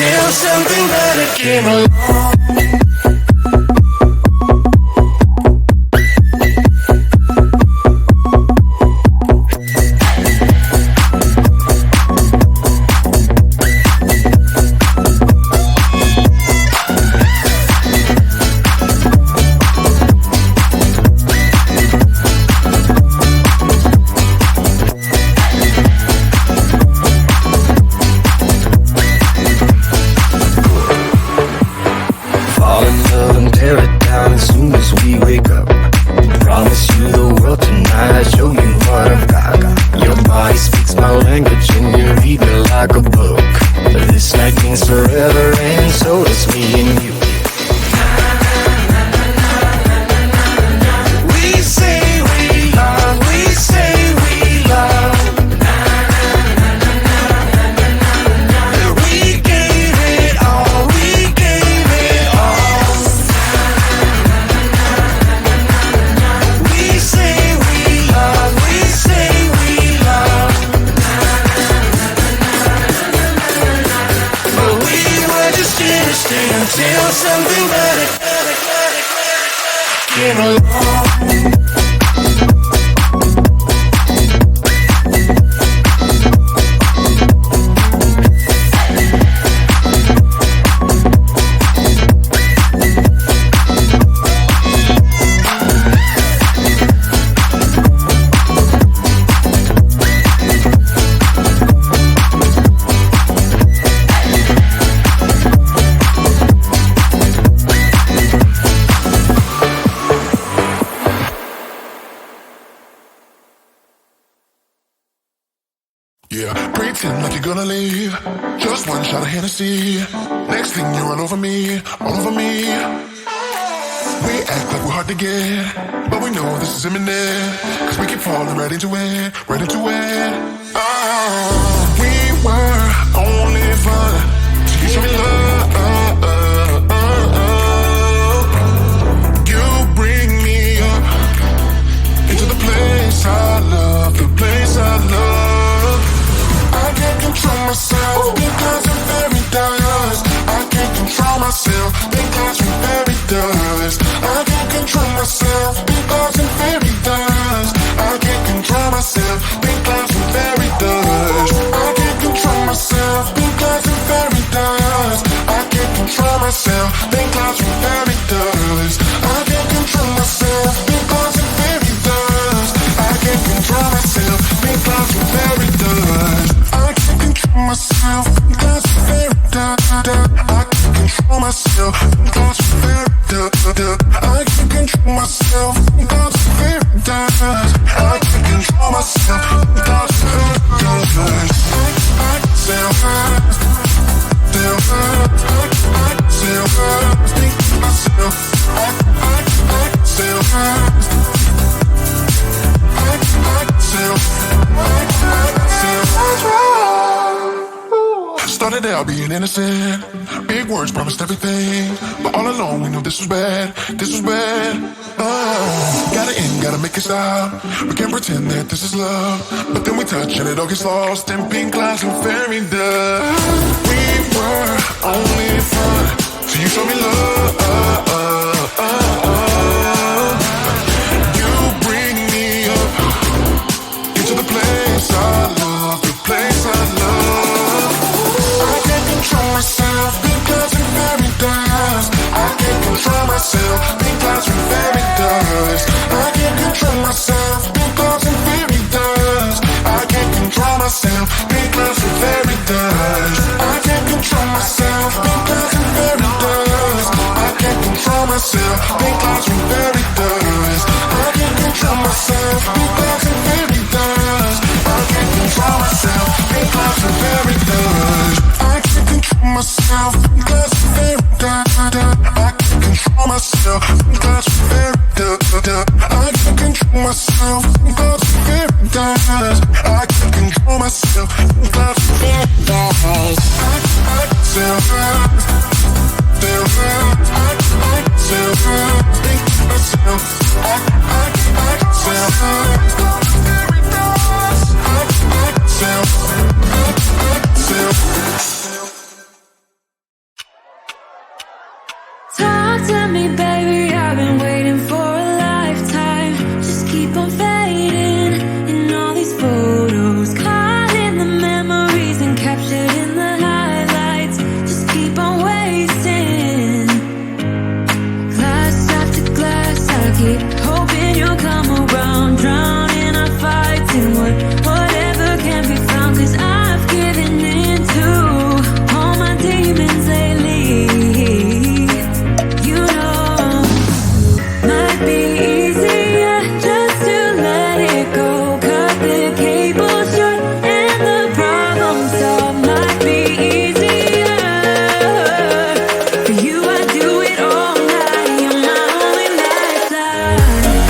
until something better came along. Until something better came along. Yeah, pretend like you're gonna leave. Just one shot of Hennessy. Next thing you're all over me, all over me. We act like we're hard to get, but we know this is imminent. Cause we keep falling right into it, right into it. Oh, we were only fun till you show me love. You bring me up into the place I love, the place I love. I can't control myself because I'm very dust. I can't control myself because I'm very dust. I can't control myself because I'm very dust. I can't control myself because I'm very dust. I can't control myself because I'm very dust. I can't control myself because I'm very dust. I can't control myself because I'm very dust. I can't control myself because I'm very dust. Myself because I'm very done. I can't control myself because I'm very done. I can't control myself because I'm very done. I can't control myself because I'm very done. I myself, think myself. Started out being innocent. Big words promised everything, but all along we knew this was bad. This was bad. Oh, gotta end, gotta make it stop. We can't pretend that this is love, but then we touch and it all gets lost in pink clouds and fairy dust. We were only fun till you showed me love. You bring me up into the place I love, the place I love. I can't control myself because I'm very dust. I can't control myself because I'm very dust. I can't control myself because I'm very dust. I can't control myself because I'm very dust. I can't control myself because I'm very dust. I can't control myself because I'm very dust. I can't control myself because I'm very dust. I can't control myself because I'm very dust. I can't control myself because I'm very done. I can't control myself because I'm very done. I can't control myself because I'm very done. I can't control myself because I'm very done. I myself. to me, baby, I've been waiting for a lifetime. Just keep on fading in all these photos, caught in the memories and captured in the highlights. Just keep on wasting. Glass after glass, I keep hoping you'll come around, drowning our fights in whatever can be found. 'Cause I've given in to all my demons lately. You know, might be easier just to let it go. Cut the cable short and the problem solved. Might be easier for you. I do it all night. You're my only lifeline.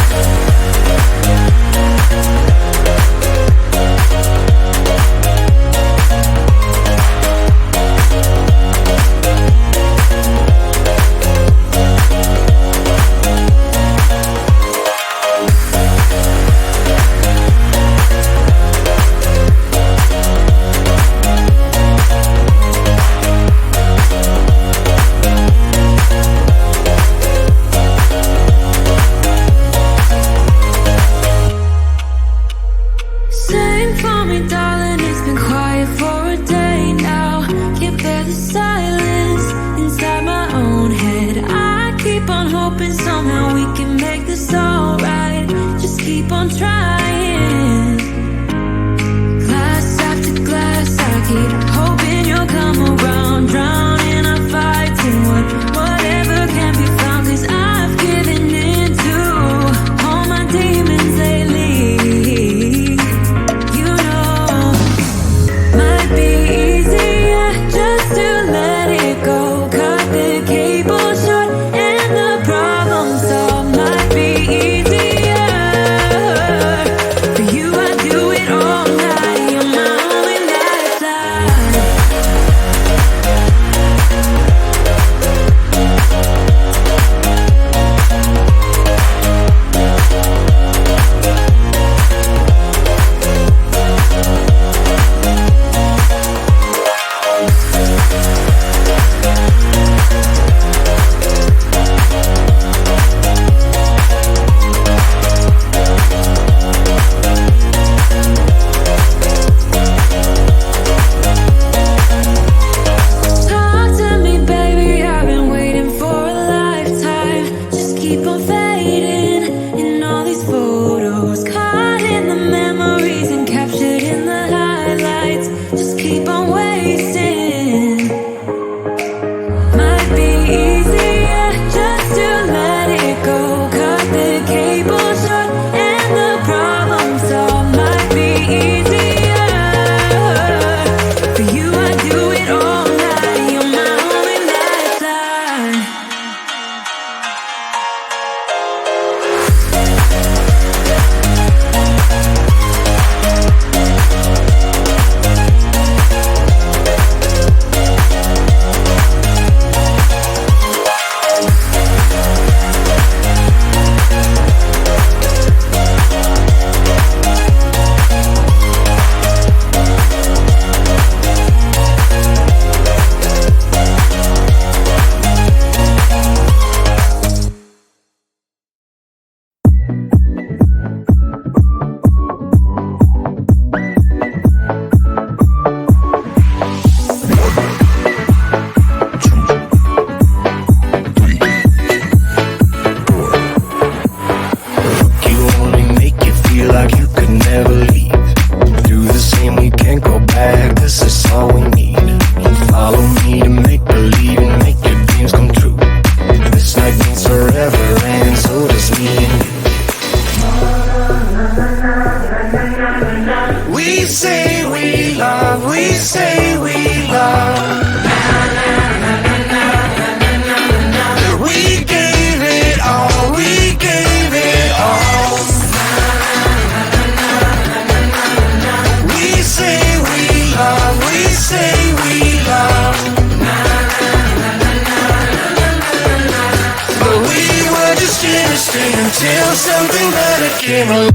Sing for me, darling, it's been quiet for a day now. Can't bear the silence inside my own head. I keep on hoping somehow we can make this alright. Just keep on trying. Glass after glass, I keep hoping you'll come around, drowning our fights in whatever can be found. 'Cause I've given in to all my demons lately. You know, might be easier just to let it go. Cut the cable short and the problem solved. Might be easier for you. I do it all night. You're my only lifeline. Talk to me, baby, I've been waiting for a lifetime. Just keep on fading in all these photos, caught in the memories and captured in the highlights. Just keep on wasting. Might be easier just to let it go. Cut the cable short and the problem solved. Might be easier for you. I do it all night. You're my only lifeline. You only make you feel like you could never leave. Do the same, we can't go back. This is all we need. Follow me to make believe and make your dreams come true. This night means forever, and so does me and you. We say we love, we say we love. We gave it all, we gave it all. We say we love, we say we love. But we were just innocent until something better came along.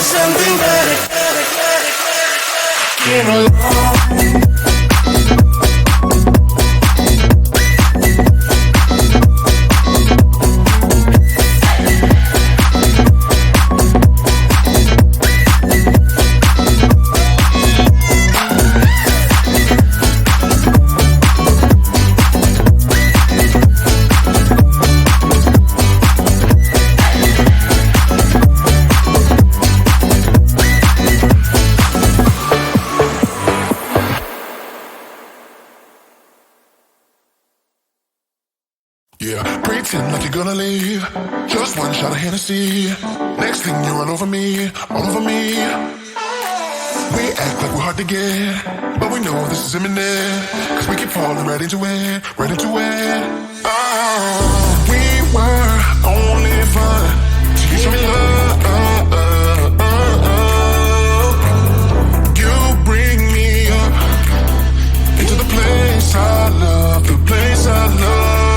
something better. Came along. Yeah, pretend like you're gonna leave. Just one shot of Hennessy. Next thing you're all over me, all over me. We act like we're hard to get, but we know this is imminent. Cause we keep falling right into it, right into it. Oh, we were only fun till you show me love. You bring me up into the place I love, the place I love.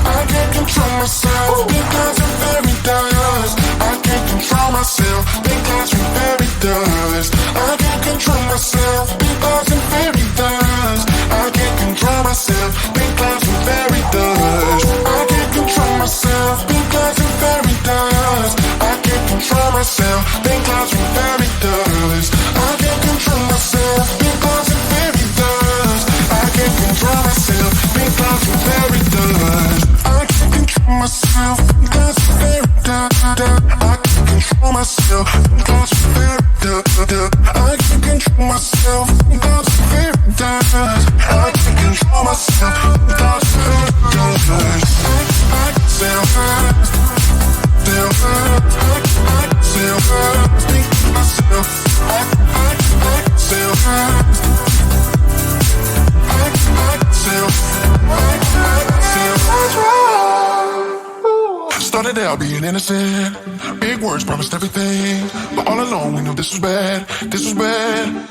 I can't control myself because I'm very dust. I can't control myself because I'm very dust. I can't control myself because I'm very dust. I can't control myself because I'm very dust. I can't control myself because I'm very dust. I can't control myself because I'm very dust. I can't control myself because I'm very dust. I can't control myself because I'm very dust. Myself because I'm very I can't control myself because I'm very I can't control myself because I'm very I can't control myself because I'm very I can sell high, sell high, I sell high, think to myself, I sell high, I sell Started out being innocent. Big words promised everything, but all along we knew this was bad. This was bad.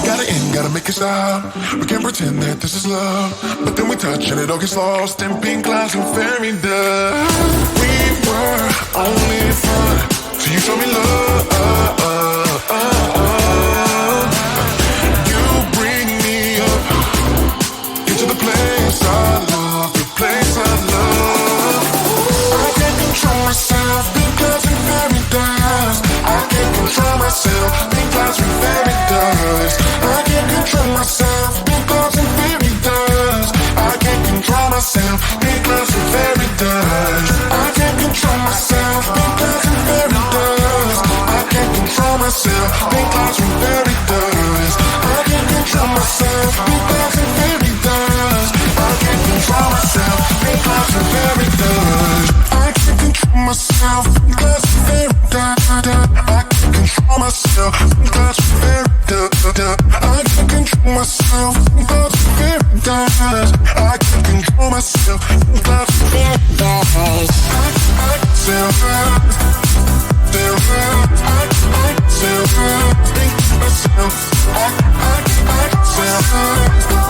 Gotta end, gotta make it stop. We can't pretend that this is love, but then we touch and it all gets lost in pink clouds and fairy dust. We were only fun till you show me love. You bring me up into the place I love, the place I love. Control myself because I'm very dust. I can't control myself because I'm very dust. I can't control myself because I'm very dust. I can't control myself because I'm very dust. I can't control myself because I'm very dust. I can't control myself because I'm very dust. I can't control myself because I'm very dust. I can't control myself because I'm very dust. Myself because I'm very I can't control myself because I'm very I can't control myself because I'm very I can't control myself because I'm very I sell high, sell high, I sell high, think to myself, I sell high.